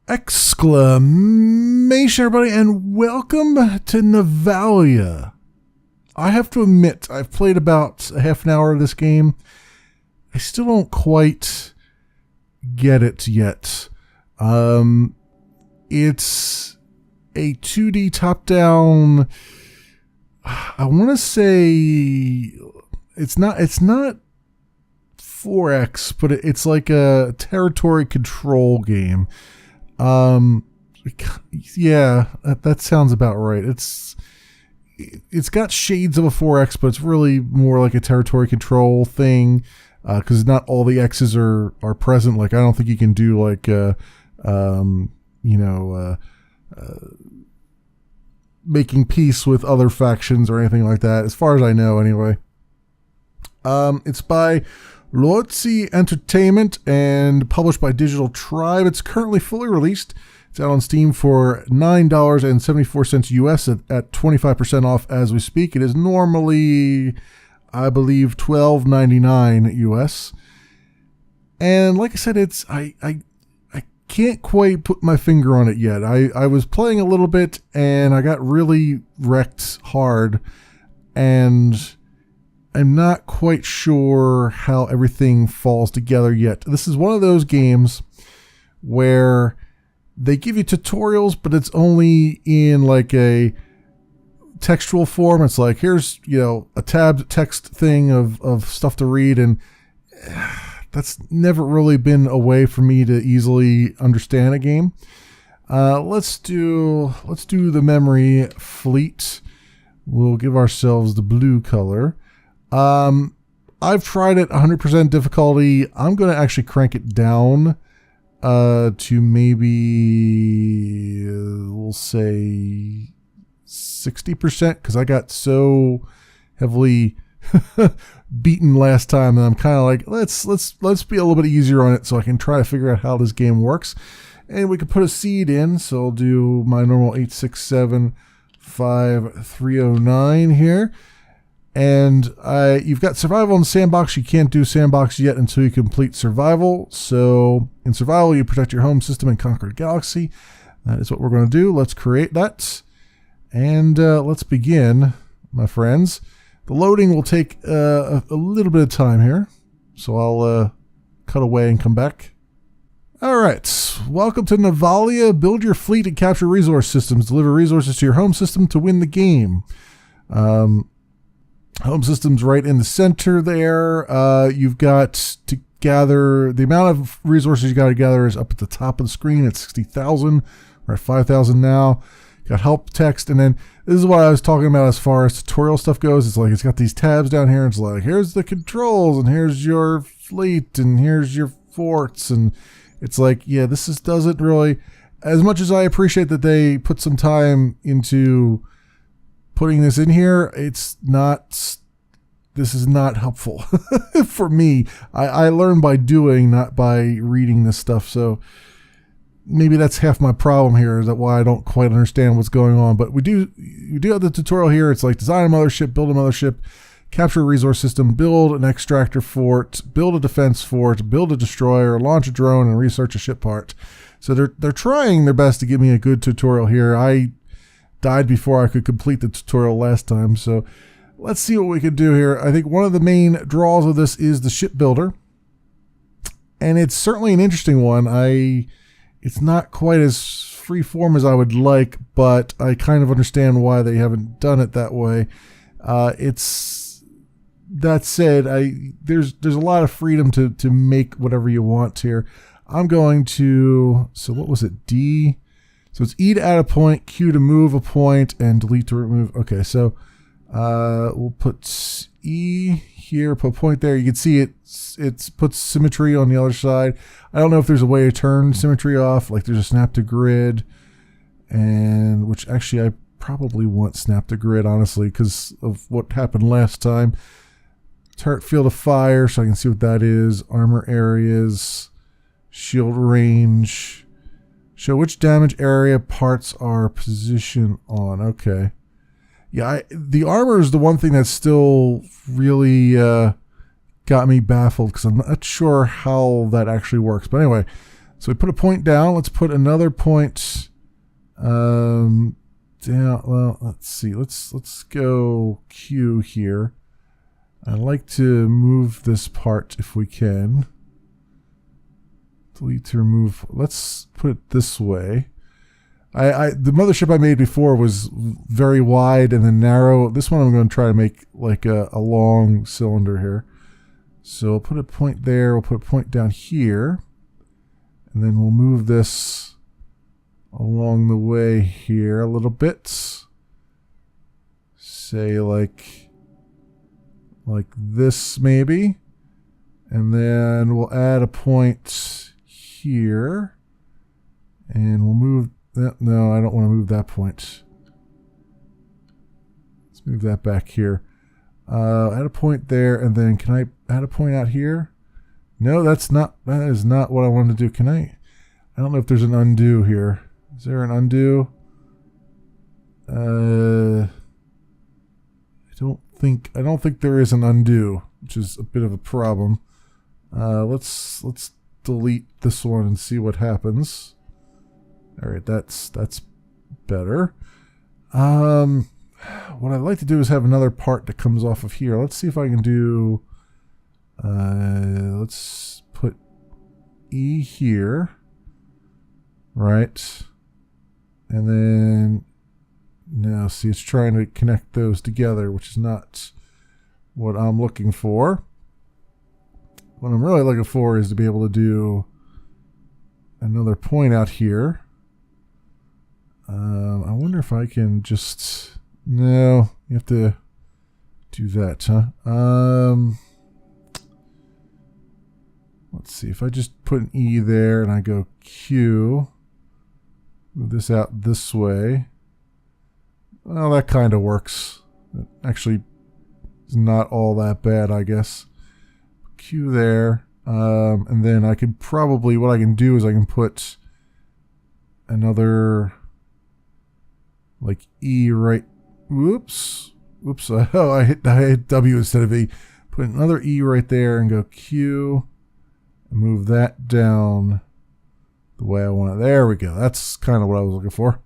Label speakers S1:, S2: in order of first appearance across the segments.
S1: Exclamation, everybody, and welcome to Navalia. I have to admit, I've played about a half an hour of this game. I still don't quite get it yet. It's a 2D top-down. I want to say it's not 4X, but it's like a territory control game. Yeah, that sounds about right. It's got shades of a 4X, but it's really more like a territory control thing, because not all the X's are present. Like, I don't think you can do like making peace with other factions or anything like that, as far as I know anyway. It's by Lotzi Entertainment and published by Digital Tribe. It's currently fully released. It's out on Steam for $9.74 US at 25% off as we speak. It is normally, I believe, $12.99 US. And like I said, I can't quite put my finger on it yet. I was playing a little bit and I got really wrecked hard, and I'm not quite sure how everything falls together yet. This is one of those games where they give you tutorials, but it's only in like a textual form. It's like, here's, a tabbed text thing of stuff to read, and that's never really been a way for me to easily understand a game. Let's do the memory fleet. We'll give ourselves the blue color. I've tried it 100% difficulty. I'm going to actually crank it down to maybe, we'll say 60%, because I got so heavily beaten last time, and I'm kind of like, let's be a little bit easier on it so I can try to figure out how this game works. And we can put a seed in, so I'll do my normal 8675 here. And you've got survival in the sandbox. You can't do sandbox yet until you complete survival. So in survival, you protect your home system and conquer the galaxy. That is what we're going to do. Let's create that. And let's begin, my friends. The loading will take a little bit of time here. So I'll cut away and come back. All right. Welcome to Navalia. Build your fleet and capture resource systems. Deliver resources to your home system to win the game. Home system's right in the center there. You've got to gather, the amount of resources you got to gather is up at the top of the screen at 60,000. We're at 5,000 now. Got help text, and then this is what I was talking about as far as tutorial stuff goes. It's like, it's got these tabs down here. It's like, here's the controls, and here's your fleet, and here's your forts, and it's like, yeah, doesn't really, as much as I appreciate that they put some time into putting this in here, this is not helpful for me. I learn by doing, not by reading this stuff. So maybe that's half my problem here, is that why I don't quite understand what's going on. But we do have the tutorial here. It's like, design a mothership, build a mothership, capture a resource system, build an extractor fort, build a defense fort, build a destroyer, launch a drone, and research a ship part. So they're trying their best to give me a good tutorial here. I died before I could complete the tutorial last time, so let's see what we can do here. I think one of the main draws of this is the ship builder, and it's certainly an interesting one. It's not quite as free form as I would like, but I kind of understand why they haven't done it that way. That said, there's a lot of freedom to make whatever you want here. I'm going to, so what was it, D? So it's E to add a point, Q to move a point, and delete to remove. Okay, so we'll put E here, put a point there. You can see it puts symmetry on the other side. I don't know if there's a way to turn symmetry off, like there's a snap to grid, and which actually I probably want snap to grid, honestly, because of what happened last time. Turret field of fire, so I can see what that is. Armor areas, shield range. Show which damage area parts are positioned on. Okay. Yeah, the armor is the one thing that's still really got me baffled, because I'm not sure how that actually works. But anyway, So we put a point down. Let's put another point down. Well, let's see. Let's go Q here. I'd like to move this part if we can. Delete to remove. Let's put it this way. The mothership I made before was very wide and then narrow. This one I'm going to try to make like a long cylinder here. So we'll put a point there. We'll put a point down here. And then we'll move this along the way here a little bit. Say like this maybe. And then we'll add a point here. And we'll move that. No, I don't want to move that point. Let's move that back here. Add a point there, and then can I add a point out here? No, that is not what I wanted to do. Can I don't know if there's an undo here. Is there an undo? I don't think there is an undo, which is a bit of a problem. Let's delete this one and see what happens. All right, that's better. What I'd like to do is have another part that comes off of here. Let's see if I can do. Let's put E here, right? And then now, see, it's trying to connect those together, which is not what I'm looking for. What I'm really looking for is to be able to do another point out here. I wonder if I can just... No, you have to do that, huh? Let's see, if I just put an E there and I go Q, move this out this way. Well, that kind of works. It actually is not all that bad, I guess. Q there. And then I could probably, what I can do is I can put another, like E right. Whoops. Oh, I hit W instead of E. Put another E right there and go Q. And move that down the way I want it. There we go. That's kind of what I was looking for.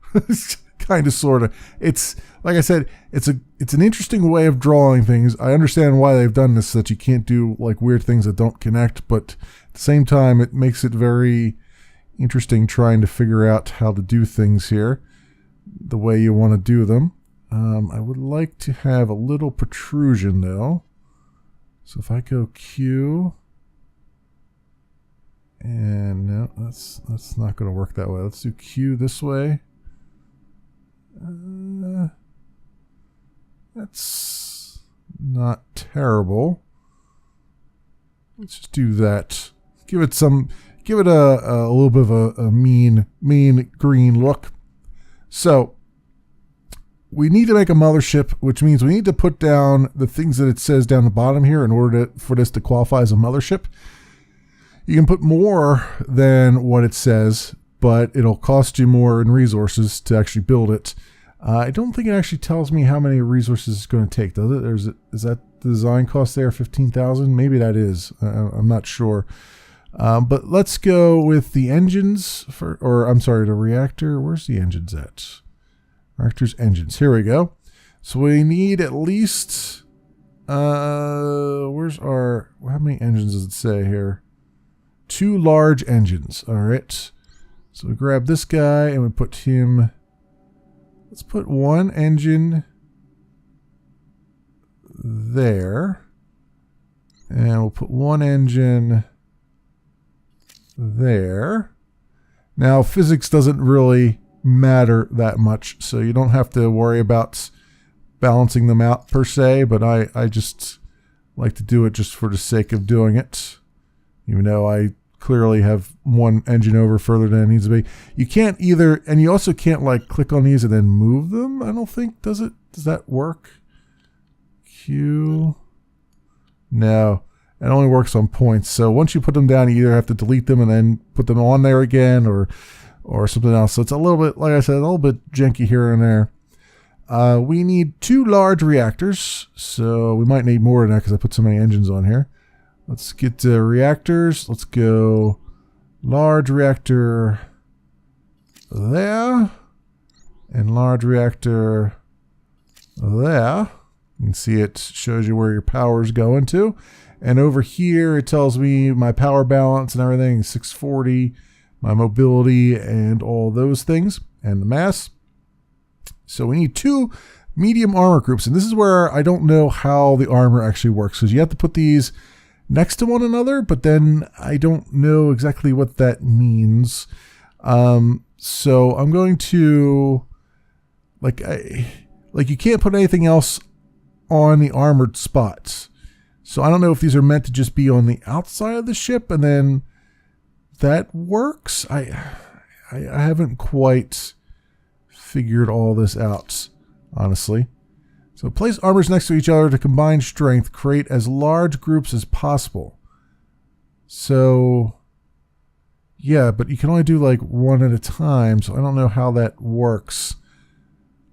S1: Kind of, sort of. It's, like I said, it's an interesting way of drawing things. I understand why they've done this, so that you can't do like weird things that don't connect, but at the same time, it makes it very interesting trying to figure out how to do things here the way you want to do them. I would like to have a little protrusion though. So if I go Q, and no, that's not going to work that way. Let's do Q this way. That's not terrible. Let's just do that. Give it a little bit of a mean green look. So we need to make a mothership, which means we need to put down the things that it says down the bottom here in order for this to qualify as a mothership. You can put more than what it says, but it'll cost you more in resources to actually build it. I don't think it actually tells me how many resources it's going to take, does it? Is that the design cost there, 15,000? Maybe that is. I'm not sure. But let's go with the engines, the reactor. Where's the engines at? Reactor's engines. Here we go. So we need at least, how many engines does it say here? 2 large engines. All right. So we grab this guy and we put him, let's put 1 engine there. And we'll put 1 engine there. Now, physics doesn't really matter that much, so you don't have to worry about balancing them out per se, but I just like to do it just for the sake of doing it, even though I clearly have 1 engine over further than it needs to be. You can't either, and you also can't like click on these and then move them, I don't think. Does that work? Q. No, it only works on points. So once you put them down, you either have to delete them and then put them on there again, or something else. So it's a little bit, like I said, a little bit janky here and there. We need 2 large reactors, so we might need more than that because I put so many engines on here. Let's get to reactors. Let's go large reactor there, and large reactor there. You can see it shows you where your power is going to. And over here, it tells me my power balance and everything, 640, my mobility and all those things, and the mass. So we need 2 medium armor groups. And this is where I don't know how the armor actually works, because you have to put these next to one another, but then I don't know exactly what that means. So I'm going to, like you can't put anything else on the armored spots. So I don't know if these are meant to just be on the outside of the ship and then that works. I haven't quite figured all this out, honestly. So place armors next to each other to combine strength, create as large groups as possible. So yeah, but you can only do like one at a time, so I don't know how that works.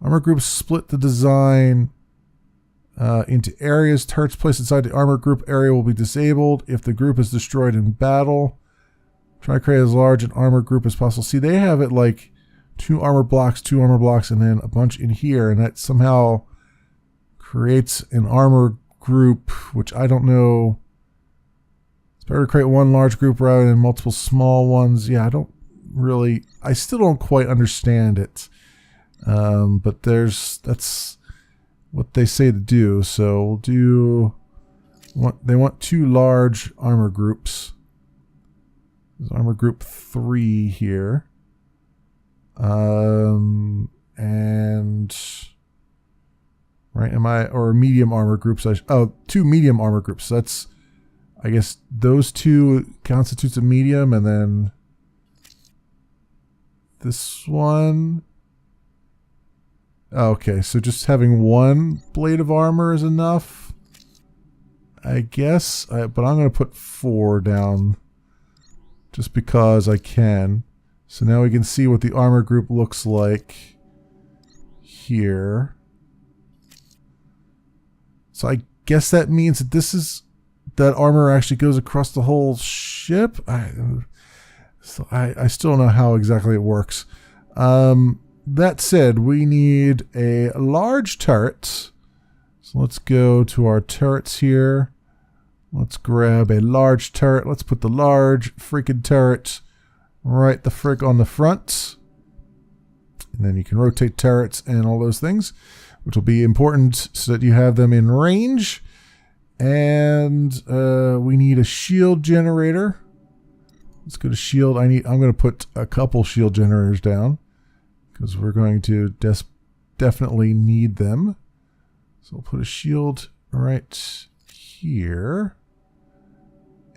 S1: Armor groups split the design into areas. Turrets placed inside the armor group area will be disabled if the group is destroyed in battle. Try to create as large an armor group as possible. See, they have it like 2 armor blocks, and then a bunch in here, and that somehow creates an armor group, which I don't know. It's better to create one large group rather than multiple small ones. Yeah, I still don't quite understand it. But that's what they say to do. So we'll do, they want 2 large armor groups. There's armor group 3 here. And right, or medium armor groups. 2 medium armor groups. So that's, I guess those 2 constitutes a medium, and then this one. Okay, so just having 1 blade of armor is enough, I guess. But I'm going to put 4 down just because I can. So now we can see what the armor group looks like here. So I guess that means that that armor actually goes across the whole ship. I still don't know how exactly it works. That said, we need a large turret. So let's go to our turrets here. Let's grab a large turret. Let's put the large freaking turret right the frick on the front. And then you can rotate turrets and all those things, which will be important so that you have them in range. And we need a shield generator. Let's go to shield. I'm going to put a couple shield generators down, because we're going to definitely need them. So we'll put a shield right here.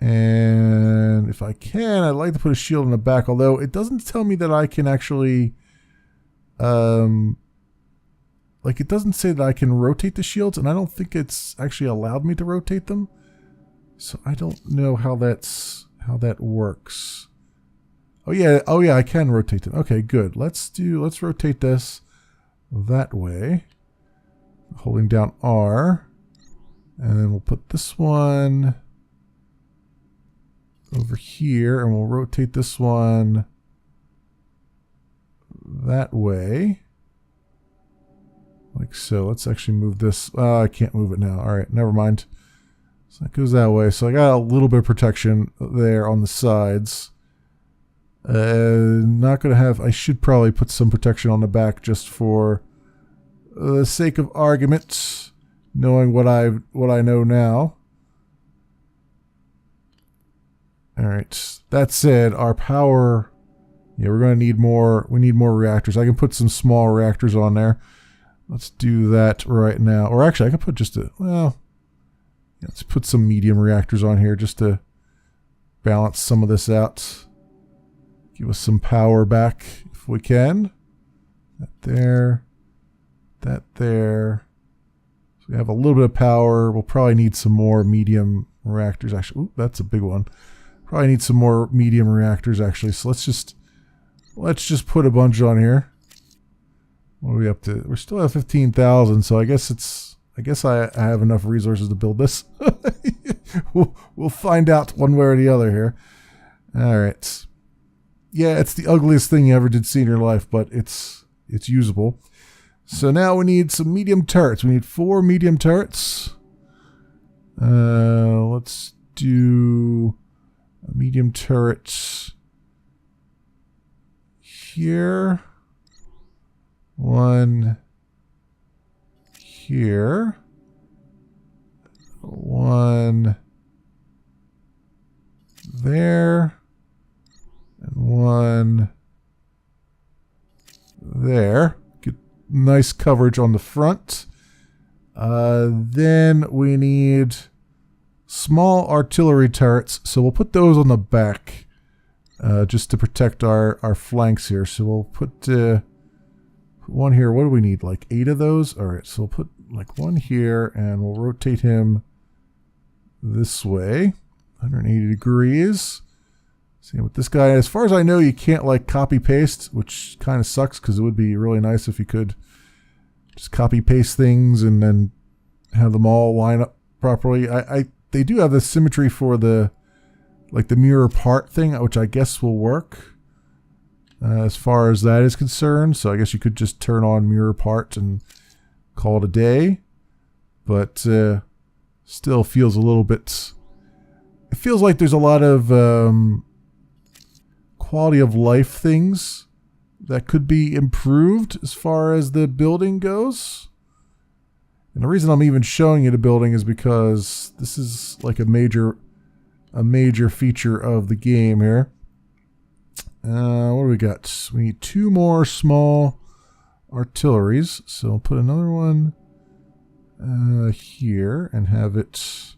S1: And if I can, I'd like to put a shield in the back, although it doesn't tell me that I can actually, like it doesn't say that I can rotate the shields, and I don't think it's actually allowed me to rotate them. So I don't know how that works. Oh yeah, I can rotate them. Okay, good. Let's rotate this that way. Holding down R. And then we'll put this one over here, and we'll rotate this one that way. Like so. Let's actually move this. I can't move it now. Alright, never mind. So that goes that way. So I got a little bit of protection there on the sides. Not going to have... I should probably put some protection on the back just for the sake of argument, knowing what I know now. Alright. That said, our power... Yeah, we're going to need more... We need more reactors. I can put some small reactors on there. Let's do that right now. Or actually, I can put just a... Well... Yeah, let's put some medium reactors on here just to balance some of this out. Give us some power back if we can. That there. That there. So we have a little bit of power. We'll probably need some more medium reactors. Actually, ooh, that's a big one. Probably need some more medium reactors actually. So let's just put a bunch on here. What are we up to? We're still at 15,000, so I guess I have enough resources to build this. We'll find out one way or the other here. All right. Yeah, it's the ugliest thing you ever did see in your life, but it's usable. So now we need some medium turrets. We need 4 medium turrets. Let's do a medium turret here. 1 here. 1 there. And 1 there. Get nice coverage on the front. Then we need small artillery turrets. So we'll put those on the back just to protect our flanks here. So we'll put 1 here. What do we need? Like 8 of those? All right, so we'll put like 1 here and we'll rotate him this way, 180 degrees. Same with this guy. As far as I know, you can't like copy paste, which kind of sucks because it would be really nice if you could just copy paste things and then have them all line up properly. They do have the symmetry for the mirror part thing, which I guess will work as far as that is concerned. So I guess you could just turn on mirror part and call it a day, but still feels a little bit. It feels like there's a lot of quality of life things that could be improved as far as the building goes. And the reason I'm even showing you the building is because this is like a major feature of the game here. What do we got? We need 2 more small artilleries. So I'll put another one here and have it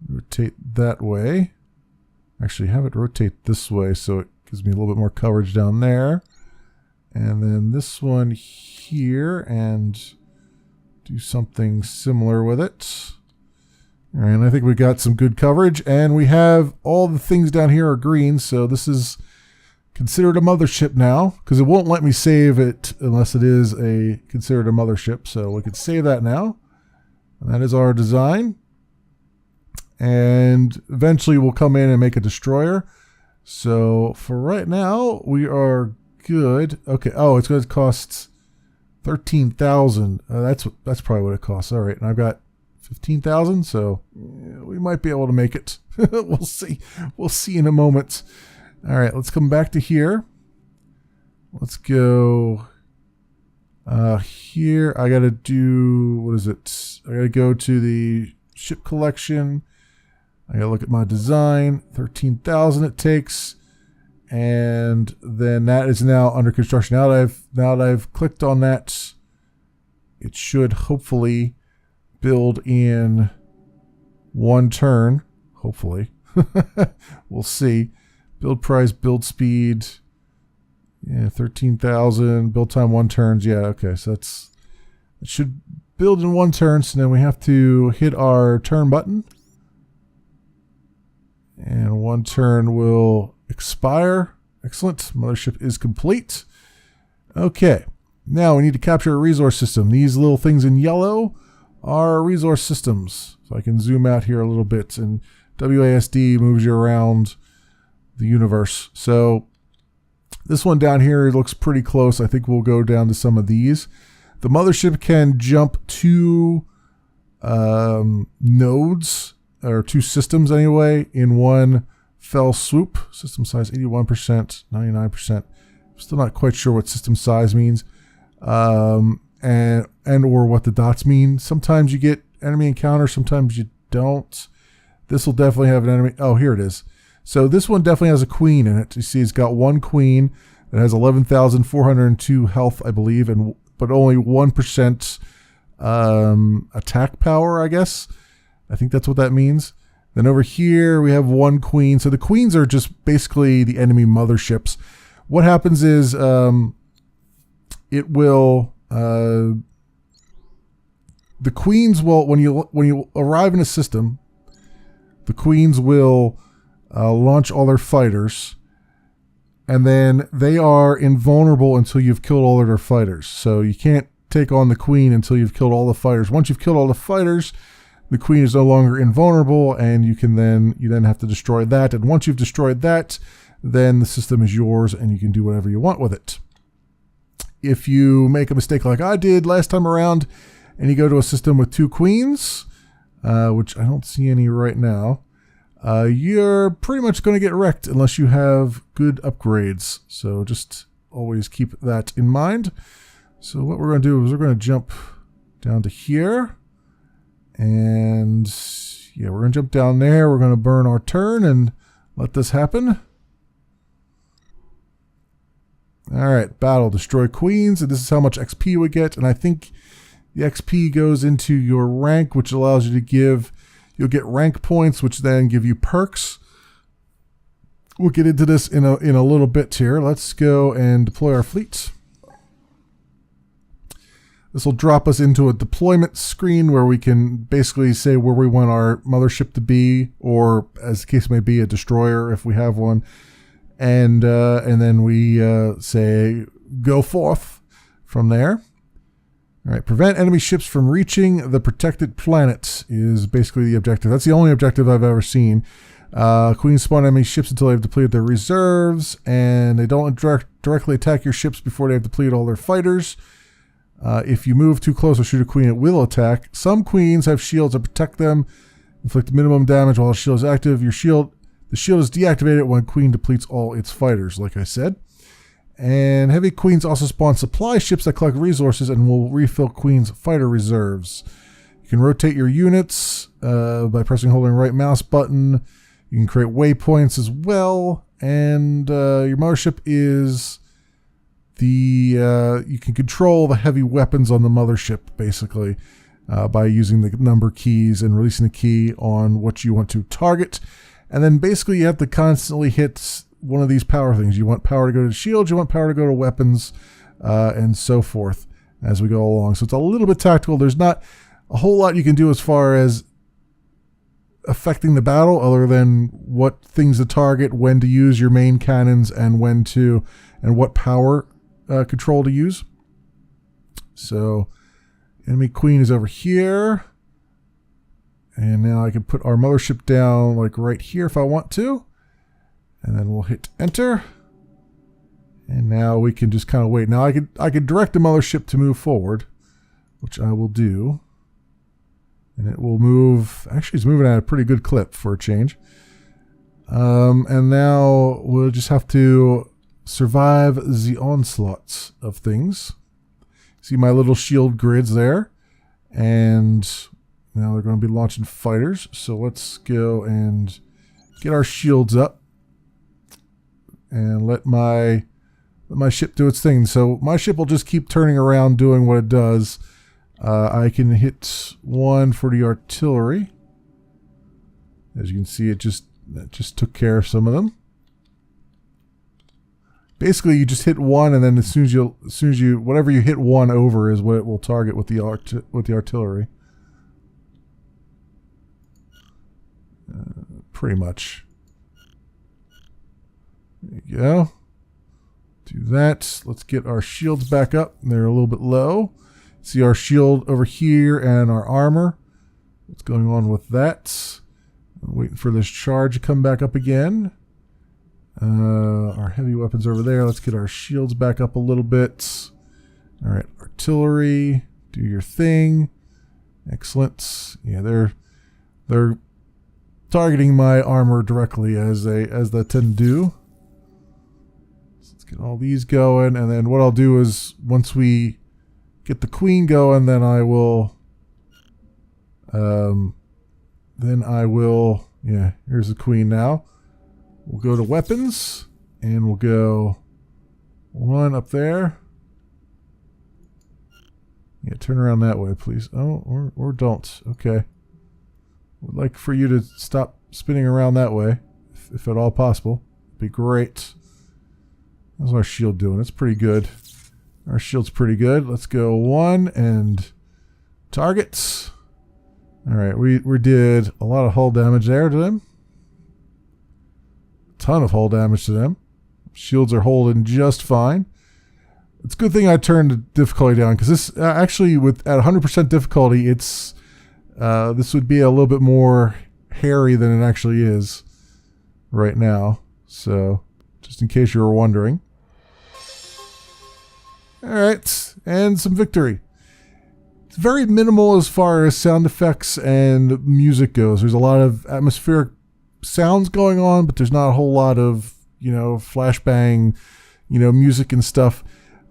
S1: rotate that way. Actually, have it rotate this way so it gives me a little bit more coverage down there. And then this one here and do something similar with it. All right, and I think we got some good coverage. And we have all the things down here are green, so this is considered a mothership now, because it won't let me save it unless it is considered a mothership. So we can save that now. And that is our design. And eventually we'll come in and make a destroyer. So for right now, we are good. Okay. Oh, it's going to cost 13,000. That's probably what it costs. All right. And I've got 15,000. So yeah, we might be able to make it. We'll see. We'll see in a moment. All right. Let's come back to here. Let's go here. I got to do, what is it? I got to go to the ship collection. I gotta look at my design. 13,000 it takes, and then that is now under construction. Now that I've clicked on that, it should hopefully build in 1 turn. Hopefully, we'll see. Build price, build speed. Yeah, 13,000. Build time 1 turns. Yeah, okay. So it should build in 1 turn. So then we have to hit our turn button. And 1 turn will expire. Excellent. Mothership is complete. Okay. Now we need to capture a resource system. These little things in yellow are resource systems. So I can zoom out here a little bit. And WASD moves you around the universe. So this one down here looks pretty close. I think we'll go down to some of these. The mothership can jump 2 nodes, or 2 systems anyway, in 1 fell swoop. System size 81%, 99%. I'm still not quite sure what system size means, and or what the dots mean. Sometimes you get enemy encounter, sometimes you don't. This will definitely have an enemy. Oh, here it is. So this one definitely has a queen in it. You see, it's got 1 queen that has 11,402 health, I believe, but only 1% attack power, I guess. I think that's what that means. Then over here we have 1 queen. So the queens are just basically the enemy motherships. What happens is it will the queens will, when you arrive in a system, the queens will launch all their fighters, and then they are invulnerable until you've killed all of their fighters. So you can't take on the queen until you've killed all the fighters. Once you've killed all the fighters, the queen is no longer invulnerable, and you then have to destroy that. And once you've destroyed that, then the system is yours and you can do whatever you want with it. If you make a mistake like I did last time around and you go to a system with 2 queens, which I don't see any right now, you're pretty much going to get wrecked unless you have good upgrades. So just always keep that in mind. So what we're going to do is we're going to jump down to here. And yeah, we're going to jump down there. We're going to burn our turn and let this happen. All right, battle, destroy queens. And this is how much XP we get. And I think the XP goes into your rank, which allows you to give, you'll get rank points, which then give you perks. We'll get into this in a little bit here. Let's go and deploy our fleet. This will drop us into a deployment screen where we can basically say where we want our mothership to be, or as the case may be, a destroyer if we have one. And then we say go forth from there. All right, prevent enemy ships from reaching the protected planet is basically the objective. That's the only objective I've ever seen. Queens spawn enemy ships until they've depleted their reserves, and they don't directly attack your ships before they have depleted all their fighters. If you move too close or shoot a queen, it will attack. Some queens have shields that protect them, inflict minimum damage while the shield is active. The shield is deactivated when queen depletes all its fighters, like I said. And heavy queens also spawn supply ships that collect resources and will refill queen's fighter reserves. You can rotate your units by pressing and holding right mouse button. You can create waypoints as well. And your mothership is you can control the heavy weapons on the mothership, basically, by using the number keys and releasing the key on what you want to target. And then basically you have to constantly hit one of these power things. You want power to go to shields, you want power to go to weapons, and so forth as we go along. So it's a little bit tactical. There's not a whole lot you can do as far as affecting the battle other than what things to target, when to use your main cannons, and what power control to use. So enemy queen is over here. And now I can put our mothership down like right here if I want to. And then we'll hit enter. And now we can just kind of wait. Now I could direct the mothership to move forward, which I will do. And it will move. Actually, it's moving at a pretty good clip for a change. And now we'll just have to survive the onslaughts of things. See my little shield grids there. And now they're going to be launching fighters. So let's go and get our shields up. And let my ship do its thing. So my ship will just keep turning around doing what it does. I can hit 1 for the artillery. As you can see, it just took care of some of them. Basically, you just hit 1, and then as soon as you whatever you hit 1 over is what it will target with the artillery. Pretty much. There you go. Do that. Let's get our shields back up. They're a little bit low. See our shield over here and our armor. What's going on with that? I'm waiting for this charge to come back up again. Our heavy weapons over there. Let's get our shields back up a little bit. All right, artillery, do your thing. Excellent. Yeah, they're targeting my armor directly as they tend to do. So let's get all these going, and then what I'll do is once we get the queen going, then I will. Yeah, here's the queen now. We'll go to weapons, and we'll go 1 up there. Yeah, turn around that way, please. Oh, or don't. Okay. Would like for you to stop spinning around that way, if at all possible. Be great. How's our shield doing? It's pretty good. Our shield's pretty good. Let's go 1 and targets. All right, we did a lot of hull damage there to them. Ton of hull damage to them. Shields are holding just fine. It's a good thing I turned the difficulty down, because this actually at 100% difficulty, it's this would be a little bit more hairy than it actually is right now. So just in case you were wondering. All right, and some victory. It's very minimal as far as sound effects and music goes. There's a lot of atmospheric sounds going on, but there's not a whole lot of, flashbang, music and stuff.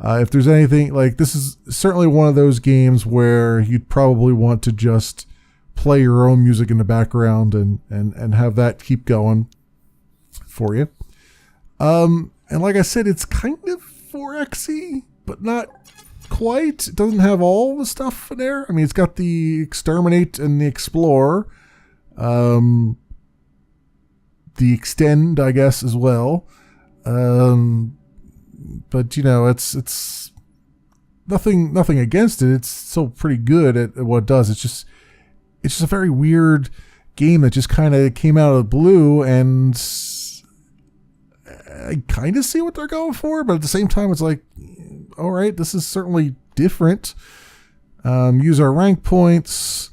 S1: If there's anything, like, this is certainly one of those games where you'd probably want to just play your own music in the background and have that keep going for you. And like I said, it's kind of 4X-y, but not quite. It doesn't have all the stuff in there. I mean, it's got the Exterminate and the Explore. The Extend, I guess, as well. But it's nothing against it. It's still pretty good at what it does. It's just a very weird game that just kind of came out of the blue, and I kind of see what they're going for, but at the same time, it's like, all right, this is certainly different. Use our rank points,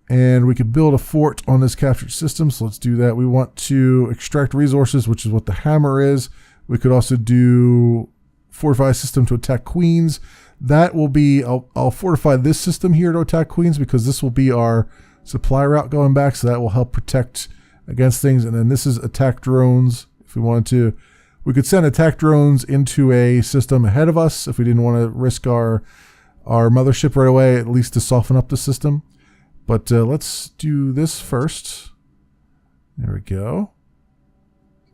S1: and we can build a fort on this captured system. So let's do that. We want to extract resources, which is what the hammer is. We could also do fortify a system to attack queens. That will be, I'll fortify this system here to attack queens, because this will be our supply route going back. So that will help protect against things. And then this is attack drones. If we wanted to, we could send attack drones into a system ahead of us if we didn't want to risk our mothership right away, at least to soften up the system. But let's do this first. There we go.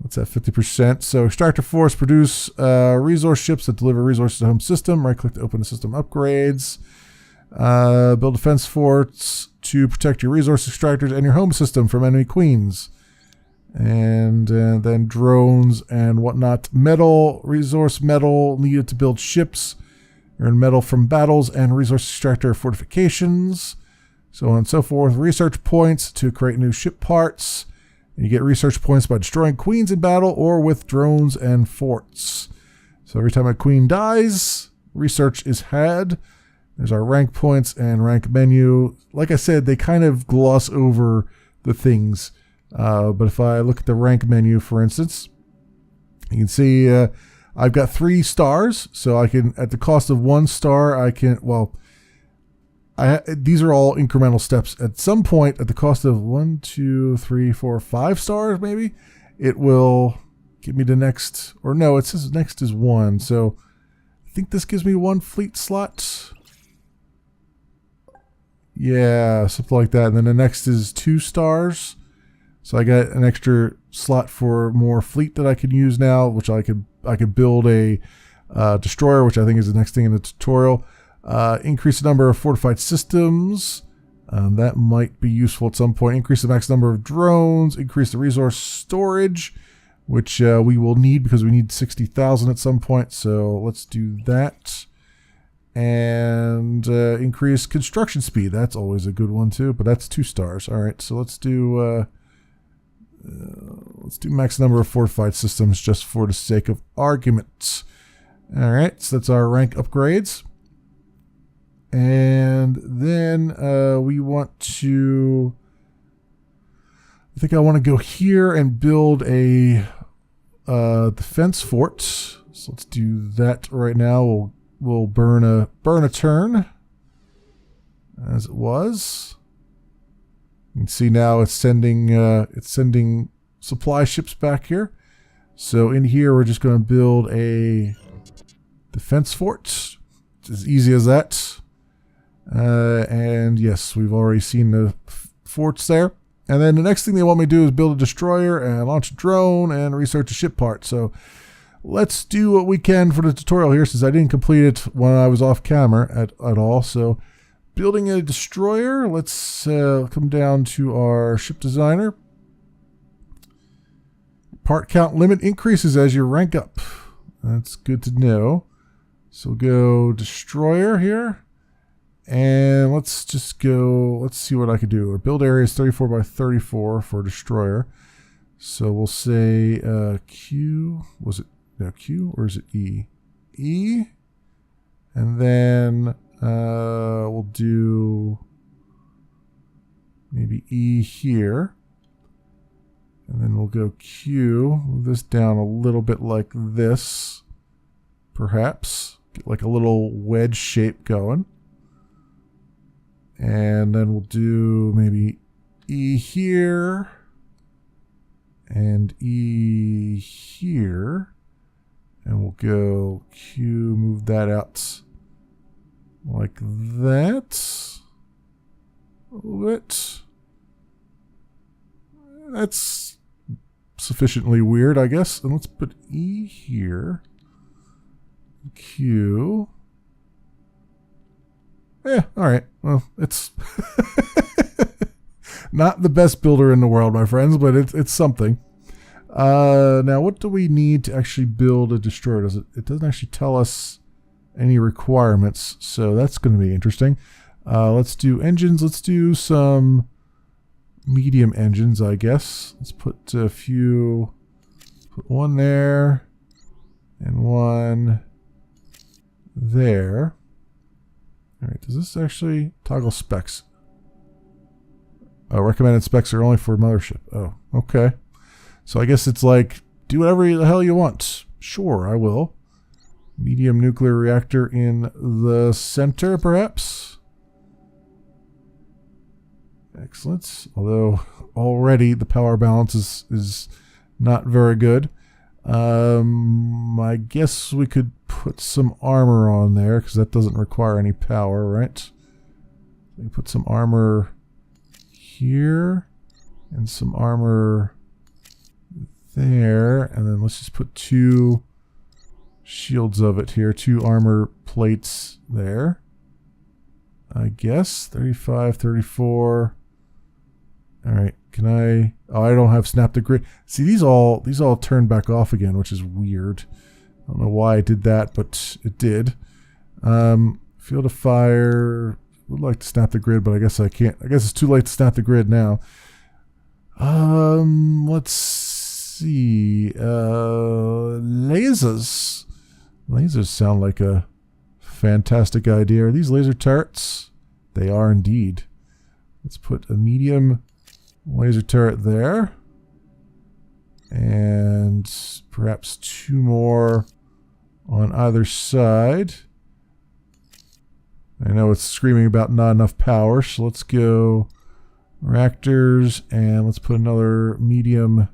S1: That's at 50%. So extractor force, produce resource ships that deliver resources to home system. Right click to open the system upgrades. Build defense forts to protect your resource extractors and your home system from enemy queens. And then drones and whatnot. Metal, resource metal needed to build ships. Earn metal from battles and resource extractor fortifications. So on and so forth. Research points to create new ship parts. And you get research points by destroying queens in battle or with drones and forts. So every time a queen dies, research is had. There's our rank points and rank menu. Like I said, they kind of gloss over the things. But if I look at the rank menu, for instance, you can see I've got 3 stars. So I can, at the cost of 1 star, I can, these are all incremental steps. At some point, at the cost of 1, 2, 3, 4, 5 stars, maybe, it will give me the next, or no, it says next is 1. So I think this gives me 1 fleet slot. Yeah, something like that. And then the next is 2 stars. So I got an extra slot for more fleet that I can use now, which I could build a destroyer, which I think is the next thing in the tutorial. Increase the number of fortified systems. That might be useful at some point. Increase the max number of drones. Increase the resource storage, which we will need because we need 60,000 at some point. So let's do that. And increase construction speed. That's always a good one too, but that's 2 stars. All right, so let's do max number of fortified systems just for the sake of argument. All right, so that's our rank upgrades. And then we want to, I think I want to go here and build a defense fort. So let's do that right now. We'll burn a turn as it was. You can see now it's sending supply ships back here. So in here we're just going to build a defense fort. It's as easy as that. And yes, we've already seen the forts there. And then the next thing they want me to do is build a destroyer and launch a drone and research a ship part. So let's do what we can for the tutorial here, since I didn't complete it when I was off camera at all. So building a destroyer, let's come down to our ship designer. Part count limit increases as you rank up. That's good to know. So go destroyer here. And let's just go, let's see what I could do. Our build area is 34 by 34 for destroyer. So we'll say Q, was it Q or is it E? E. And then we'll do maybe E here. And then we'll go Q, move this down a little bit like this, perhaps. Get like a little wedge shape going. And then we'll do maybe E here and E here. And we'll go Q, move that out like that. A little bit. That's sufficiently weird, I guess. And let's put E here. Q. Yeah, alright. Well, it's not the best builder in the world, my friends, but it's something. Now, what do we need to actually build a destroyer? It doesn't actually tell us any requirements, so that's going to be interesting. Let's do engines. Let's do some medium engines, I guess. Let's put a few. Put one there and one there. All right, does this actually toggle specs? Oh, recommended specs are only for mothership. Oh, okay. So I guess it's like, do whatever the hell you want. Sure, I will. Medium nuclear reactor in the center, perhaps? Excellent. Although already the power balance is not very good. I guess we could put some armor on there because that doesn't require any power, right? We can put some armor here and some armor there, and then let's just put 2 shields of it here, 2 armor plates there. I guess 35, 34. All right, can I? Oh, I don't have snap to grid. See, these all turn back off again, which is weird. I don't know why I did that, but it did. Field of fire. Would like to snap the grid, but I guess I can't. I guess it's too late to snap the grid now. Let's see. Lasers. Lasers sound like a fantastic idea. Are these laser turrets? They are indeed. Let's put a medium laser turret there. And perhaps 2 more on either side. I know it's screaming about not enough power, so let's go reactors, and let's put another medium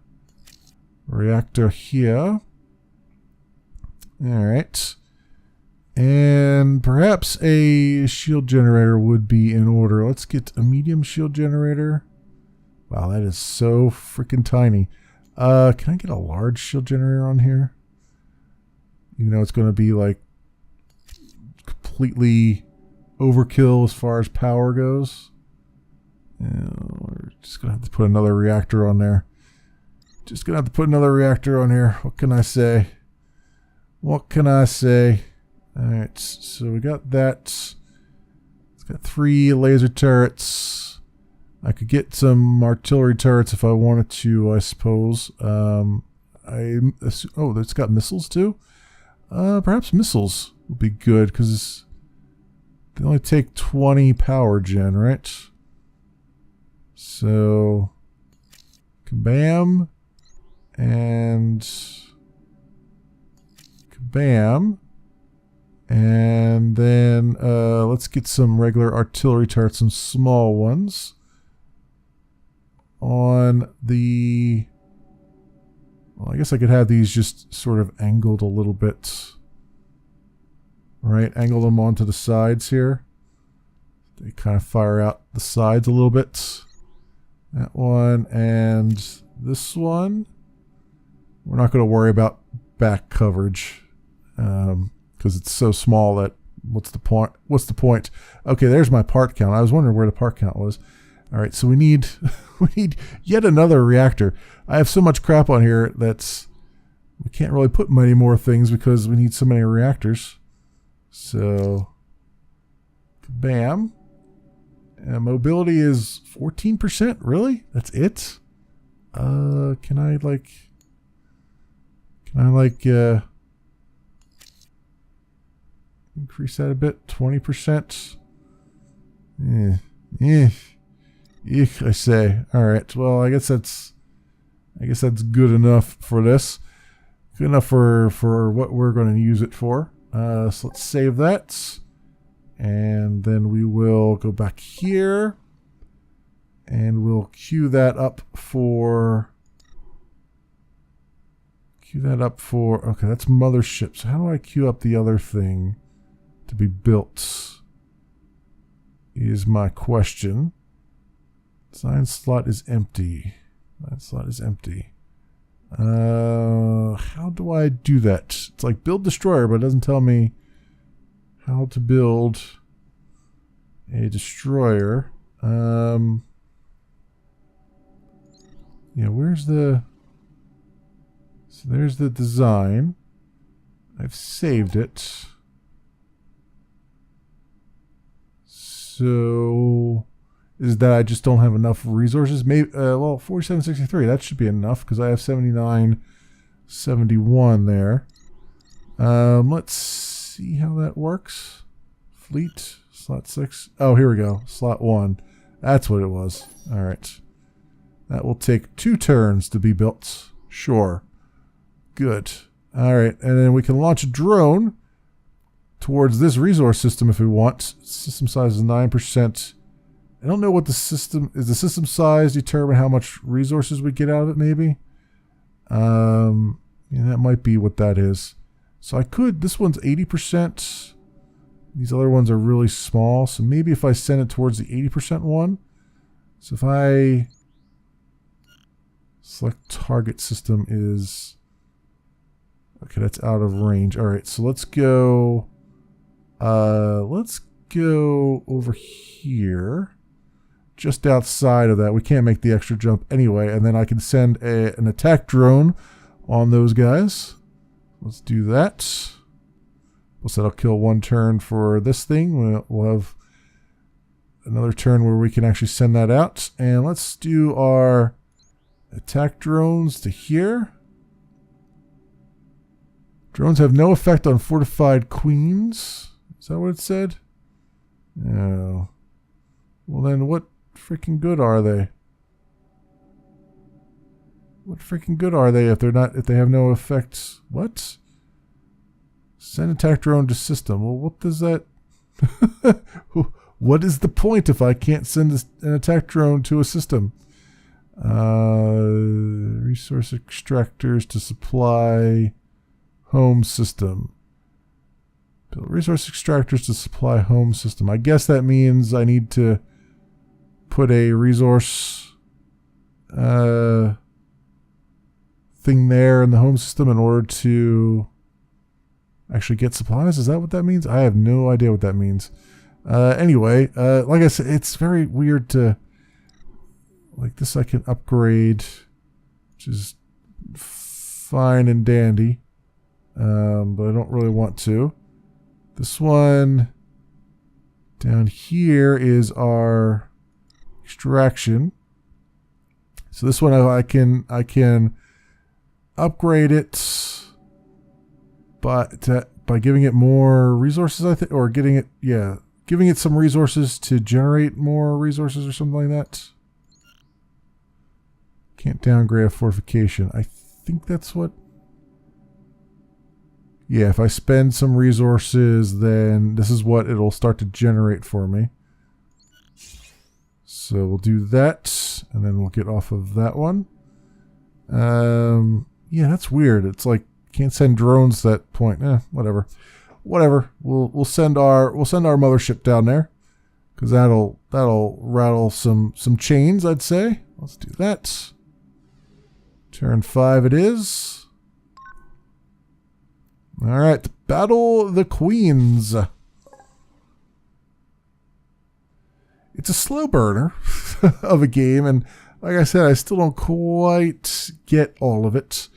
S1: reactor here. Alright. And perhaps a shield generator would be in order. Let's get a medium shield generator. Wow, that is so freaking tiny. Can I get a large shield generator on here? Even though it's going to be like completely overkill as far as power goes. Yeah, we're just going to have to put another reactor on there. Just going to have to put another reactor on here. What can I say? What can I say? Alright, so we got that. It's got 3 laser turrets. I could get some artillery turrets if I wanted to, I suppose. Oh, it's got missiles too? Perhaps missiles would be good, because they only take 20 power gen, right? So, kabam, and kabam. And then let's get some regular artillery turrets, some small ones. On the... Well, I guess I could have these just sort of angled a little bit. Right, angle them onto the sides here. They kind of fire out the sides a little bit. That one and this one. We're not going to worry about back coverage because it's so small that what's the point? What's the point? Okay, there's my part count. I was wondering where the part count was. All right, so we need yet another reactor. I have so much crap on here that's we can't really put many more things because we need so many reactors. So, bam. And mobility is 14%. Really? That's it? Can I increase that a bit? 20%. I say. All right. Well, I guess that's I guess that's good enough for this. Good enough for what we're going to use it for. So let's save that. And then we will go back here. And we'll queue that up for... Okay, that's mothership. So how do I queue up the other thing to be built? Is my question. Design slot is empty. That slot is empty. How do I do that? It's like build destroyer, but it doesn't tell me how to build a destroyer. Yeah, where's the... So there's the design. I've saved it. So is that I just don't have enough resources? Maybe well, 4763. That should be enough because I have 7971 there. Let's see how that works. Fleet slot 6. Oh, here we go. Slot 1. That's what it was. All right. That will take 2 turns to be built. Sure. Good. All right, and then we can launch a drone towards this resource system if we want. System size is 9%. I don't know what the system is. The system size determine how much resources we get out of it, maybe. Yeah, that might be what that is. So I could. This one's 80%. These other ones are really small. So maybe if I send it towards the 80% one. So if I select target system is. Okay, that's out of range. All right, so let's go over here, just outside of that. We can't make the extra jump anyway, and then I can send an attack drone on those guys. Let's do that. Plus that'll kill 1 turn for this thing. We'll have another turn where we can actually send that out. And let's do our attack drones to here. Drones have no effect on fortified queens. Is that what it said? No. Well then what freaking good are they? What freaking good are they if they have no effects? What? Send attack drone to system. Well, what does that... What is the point if I can't send an attack drone to a system? Resource extractors to supply... home system. Build resource extractors to supply home system. I guess that means I need to put a resource thing there in the home system in order to actually get supplies. Is that what that means? I have no idea what that means. Anyway, like I said, it's very weird to... Like this I can upgrade, which is fine and dandy. But I don't really want to. This one down here is our extraction. So this one I can upgrade it by giving it more resources, I think, or giving it some resources to generate more resources or something like that. Can't downgrade a fortification. I think that's what... Yeah, if I spend some resources, then this is what it'll start to generate for me. So we'll do that, and then we'll get off of that one. Yeah, that's weird. It's like can't send drones to that point. Whatever. We'll send our mothership down there because that'll rattle some chains, I'd say. Let's do that. Turn 5 it is. All right, battle the queens. It's a slow burner of a game, and like I said, I still don't quite get all of it.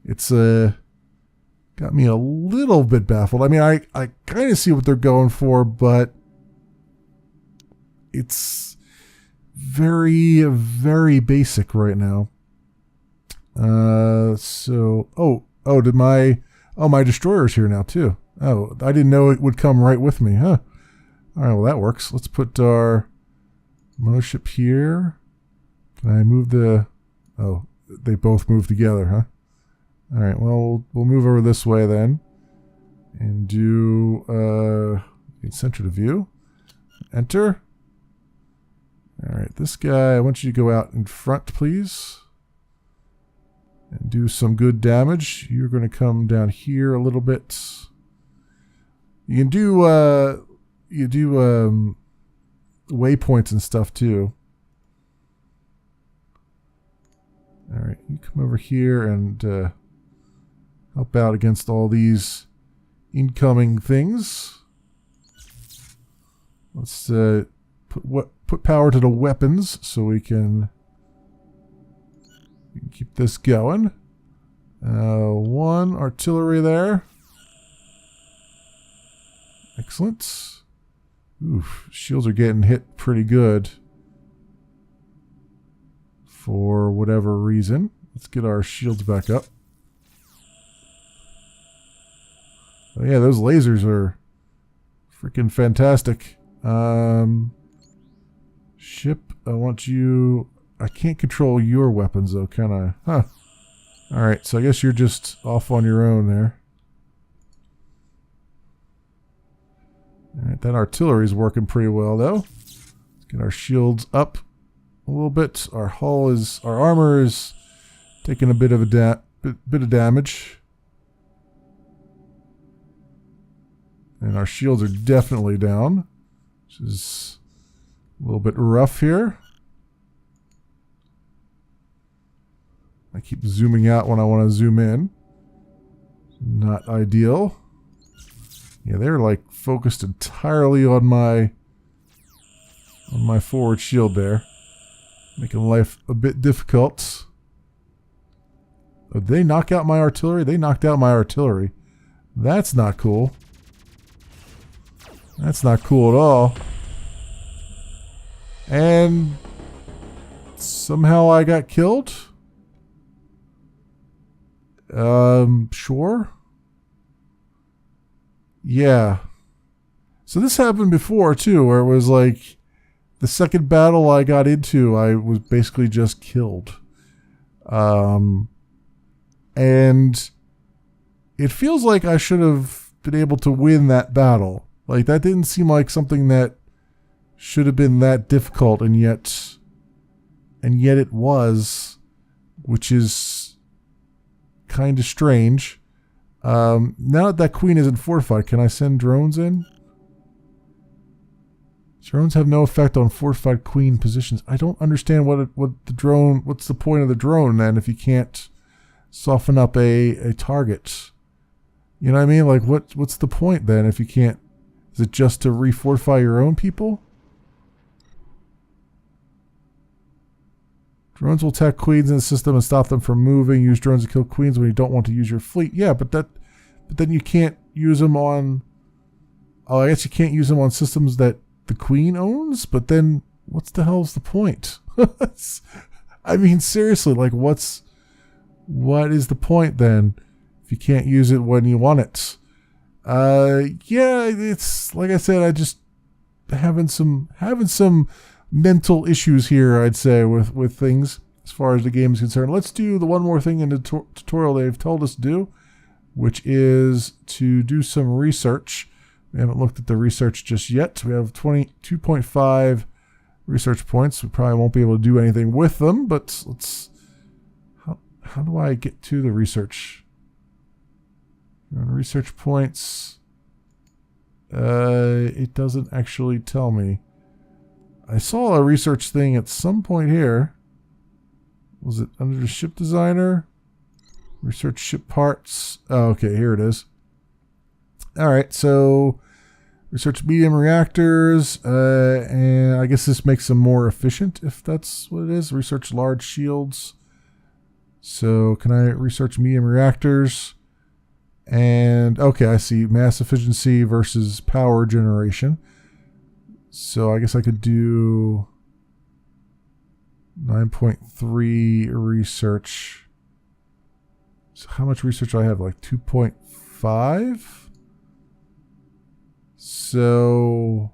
S1: It's got me a little bit baffled. I mean, I kind of see what they're going for, but it's very, very basic right now. My destroyer's here now too. Oh, I didn't know it would come right with me, huh? All right, well that works. Let's put our mothership here. Can I move the... Oh, they both move together, huh? All right, well, we'll move over this way then. And do center to view. Enter. All right, this guy, I want you to go out in front, please. And do some good damage. You're going to come down here a little bit. You can do waypoints and stuff too. All right, you come over here and help out against all these incoming things. Let's put power to the weapons so we can keep this going. One artillery there. Excellent. Oof, shields are getting hit pretty good. For whatever reason. Let's get our shields back up. Oh yeah, those lasers are freaking fantastic. Ship, I want you... I can't control your weapons though, can I? Huh. Alright, so I guess you're just off on your own there. Alright, that artillery's working pretty well though. Let's get our shields up a little bit. Our armor is taking a bit of damage. And our shields are definitely down, which is a little bit rough here. I keep zooming out when I want to zoom in. Not ideal. Yeah, they're like focused entirely on my forward shield there. Making life a bit difficult. Oh, did they knock out my artillery? They knocked out my artillery. That's not cool. That's not cool at all. And somehow I got killed? Sure. Yeah. So this happened before too, where it was like the second battle I got into, I was basically just killed. And it feels like I should have been able to win that battle. Like, that didn't seem like something that should have been that difficult, and yet it was, which is kind of strange. Now that queen isn't fortified, can I send drones in? Drones have no effect on fortified queen positions. I don't understand what's the point of the drone then if you can't soften up a target? You know what I mean? Like, what's the point then if you can't? Is it just to refortify your own people? Drones will attack queens in the system and stop them from moving. Use drones to kill queens when you don't want to use your fleet. Yeah, but then you can't use them on... Oh, I guess you can't use them on systems that the queen owns? But then, what's the hell's the point? I mean, seriously, like, what is the point then if you can't use it when you want it? Yeah, it's like I said, I just having some mental issues here, I'd say, with things as far as the game is concerned. Let's do the one more thing in the tutorial they've told us to do, which is to do some research. We haven't looked at the research just yet. We have 22.5 research points. We probably won't be able to do anything with them, but let's... How do I get to the research? On research points, it doesn't actually tell me. I saw a research thing at some point here. Was it under the ship designer? Research ship parts. Oh, okay, here it is. All right, so research medium reactors, and I guess this makes them more efficient, if that's what it is. Research large shields. So can I research medium reactors? And okay, I see mass efficiency versus power generation. So I guess I could do 9.3 research. So how much research do I have? Like 2.5? So,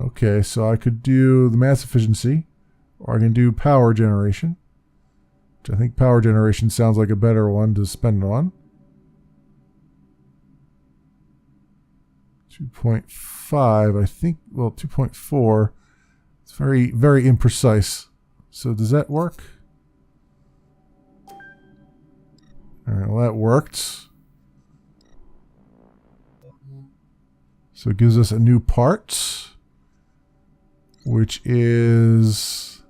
S1: okay, so I could do the mass efficiency, or I can do power generation. which I think power generation sounds like a better one to spend it on. 2.5, I think, well, 2.4. It's very, very imprecise. So does that work? All right, well, that worked. So it gives us a new part, which is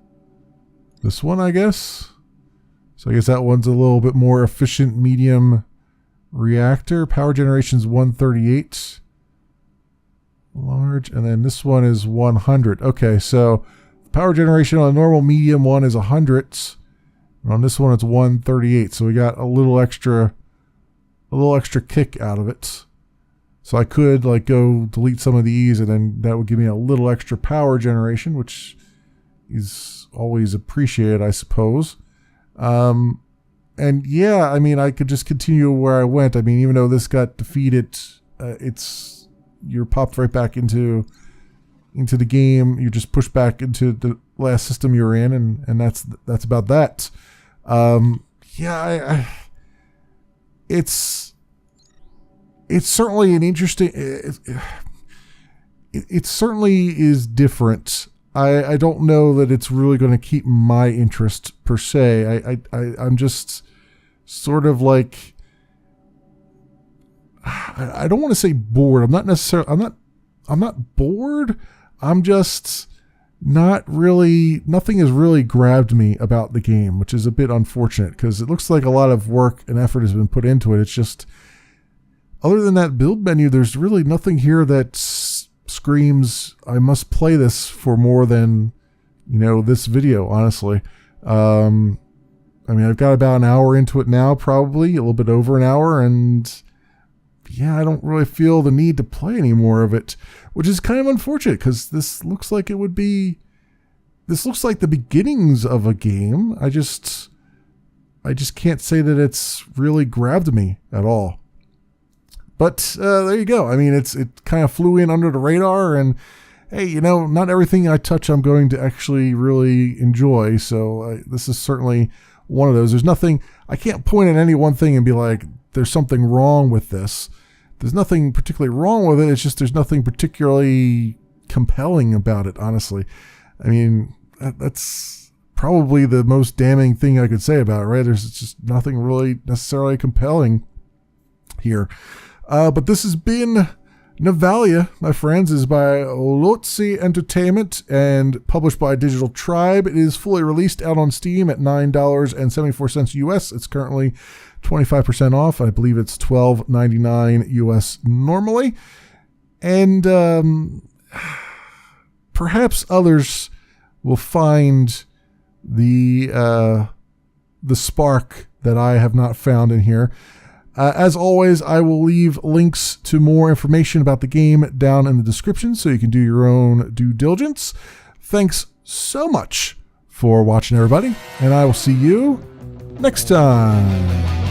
S1: this one, I guess. So I guess that one's a little bit more efficient medium reactor. Power generation's 138. Large, and then this one is 100. Okay, so power generation on a normal medium one is 100. And on this one it's 138. So we got a little extra kick out of it. So I could like go delete some of these, and then that would give me a little extra power generation, which is always appreciated, I suppose. And yeah, I mean, I could just continue where I went. I mean, even though this got defeated, you're popped right back into the game. You're just pushed back into the last system you were in, and that's about that. Yeah, it's certainly an interesting. It certainly is different. I don't know that it's really going to keep my interest per se. I'm just sort of like, I don't want to say bored. I'm not bored. I'm just not really, nothing has really grabbed me about the game, which is a bit unfortunate because it looks like a lot of work and effort has been put into it. It's just, other than that build menu, there's really nothing here that screams, I must play this for more than, this video, honestly. I mean, I've got about an hour into it now, probably a little bit over an hour, and yeah, I don't really feel the need to play any more of it, which is kind of unfortunate because this looks like the beginnings of a game. I just can't say that it's really grabbed me at all. But there you go. I mean, it kind of flew in under the radar, and hey, not everything I touch I'm going to actually really enjoy. So this is certainly one of those. There's nothing, I can't point at any one thing and be like, there's something wrong with this. There's nothing particularly wrong with it. It's just there's nothing particularly compelling about it, honestly. I mean, that's probably the most damning thing I could say about it, right? There's just nothing really necessarily compelling here. But this has been Navalia, my friends. Is by Lotzi Entertainment and published by Digital Tribe. It is fully released out on Steam at $9.74 US. It's currently 25% off. I believe it's $12.99 US normally. And perhaps others will find the spark that I have not found in here. As always, I will leave links to more information about the game down in the description so you can do your own due diligence. Thanks so much for watching, everybody, and I will see you next time.